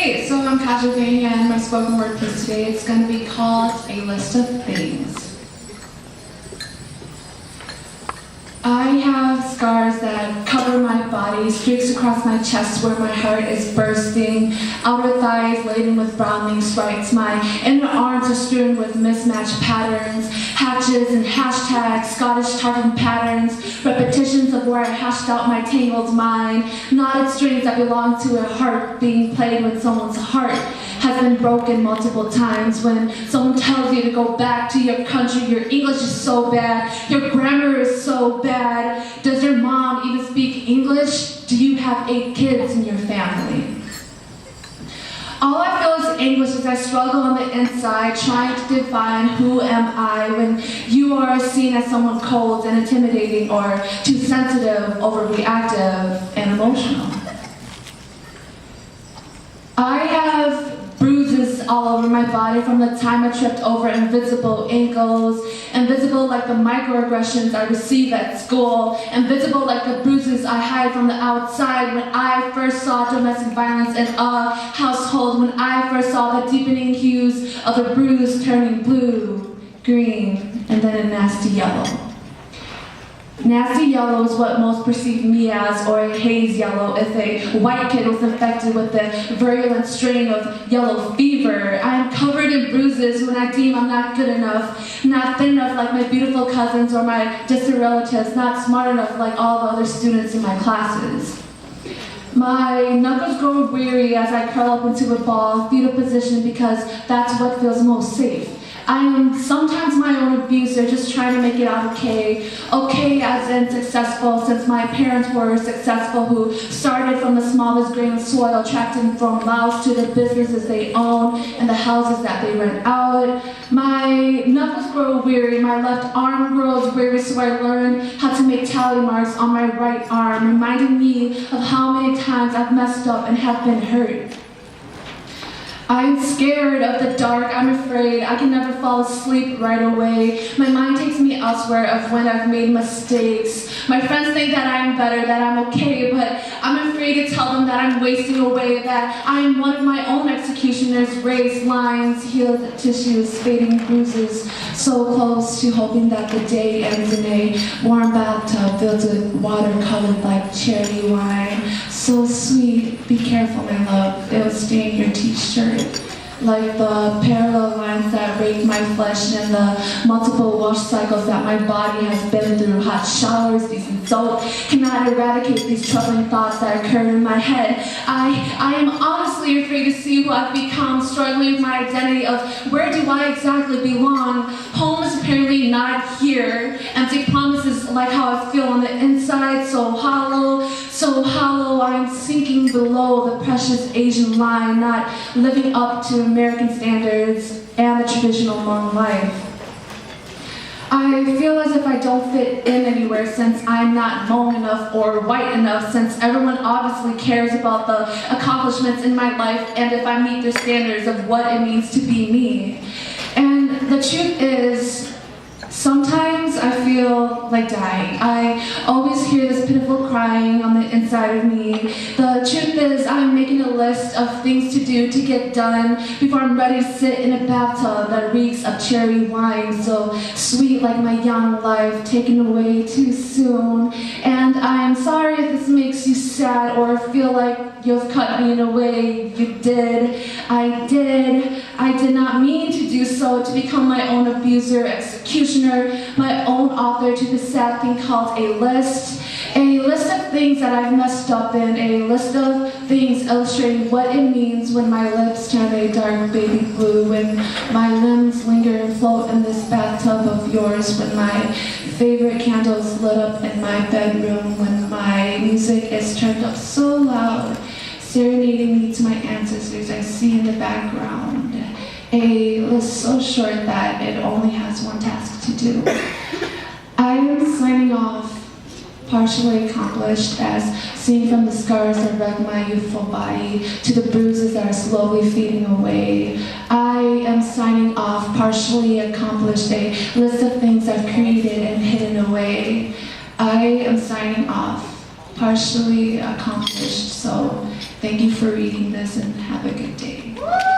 Hey, so I'm Kaja Vang, and my spoken word piece today is going to be called A List of Things. I have scars that cover my body, streaks across my chest where my heart is bursting, outer thighs laden with browning stripes. My inner arms are strewn with mismatched patterns, hatches and hashtags, Scottish tartan patterns, repetitions of where I hashed out my tangled mind, knotted strings that belong to a heart being played when someone's heart has been broken multiple times. When someone tells you to go back to your country, your English is so bad, your grammar is so bad. Does your mom even speak English? Do you have 8 kids in your family? All I feel is anguish as I struggle on the inside, trying to define who am I when you are seen as someone cold and intimidating, or too sensitive, overreactive, and emotional. I have bruises all over my body from the time I tripped over invisible ankles, invisible like the microaggressions I receive at school, invisible like the bruises I hide from the outside when I first saw domestic violence in a household, when I first saw the deepening hues of the bruise turning blue, green, and then a nasty yellow. Nasty yellow is what most perceive me as, or a haze yellow if a white kid was infected with the virulent strain of yellow fever. I am covered in bruises when I deem I'm not good enough, not thin enough like my beautiful cousins or my distant relatives, not smart enough like all the other students in my classes. My knuckles grow weary as I curl up into a ball, fetal position, because that's what feels most safe. I am sometimes my own abuser, just trying to make it out okay. Okay as in successful, since my parents were successful, who started from the smallest grain of soil, tracting from mouths to the businesses they own and the houses that they rent out. My knuckles grow weary, my left arm grows weary, so I learn how to make tally marks on my right arm, reminding me of how many times I've messed up and have been hurt. I'm scared of the dark, I'm afraid I can never fall asleep right away. My mind takes me elsewhere of when I've made mistakes. My friends think that I'm better, that I'm okay, but I'm afraid to tell them that I'm wasting away, that I'm one of my own executioners, raised lines, healed tissues, fading bruises, so close to hoping that the day ends in a warm bathtub filled with water colored like cherry wine. So sweet, be careful, my love, it'll stain your t-shirt. Like the parallel lines that rape my flesh and the multiple wash cycles that my body has been through. Hot showers, decent soap cannot eradicate these troubling thoughts that occur in my head. I am honestly afraid to see who I've become, struggling with my identity of where do I exactly belong. Home is apparently not here. Empty promises like how I feel on the inside, so hollow, I'm sinking below the precious Asian line, not living up to American standards and the traditional norm life. I feel as if I don't fit in anywhere since I'm not Hmong enough or white enough, since everyone obviously cares about the accomplishments in my life and if I meet their standards of what it means to be me. And the truth is, sometimes I feel like dying. I always hear this pitiful crying on the inside of me. The truth is, I'm making a list of things to do to get done before I'm ready to sit in a bathtub that reeks of cherry wine, so sweet like my young life, taken away too soon. And I'm sorry if this makes you sad or feel like you've cut me in a way you did. I did not mean to do so, to become my own abuser, executioner, my own author to the sad thing called a list of things that I've messed up in, a list of things illustrating what it means when my lips turn a dark baby blue, when my limbs linger and float in this bathtub of yours, when my favorite candle is lit up in my bedroom, when my music is turned up so loud, serenading me to my ancestors I see in the background. A list so short that it only has one task to do. I am signing off, partially accomplished, as seen from the scars that wreck my youthful body to the bruises that are slowly fading away. I am signing off, partially accomplished, a list of things I've created and hidden away. I am signing off, partially accomplished, so Thank you for reading this and have a good day.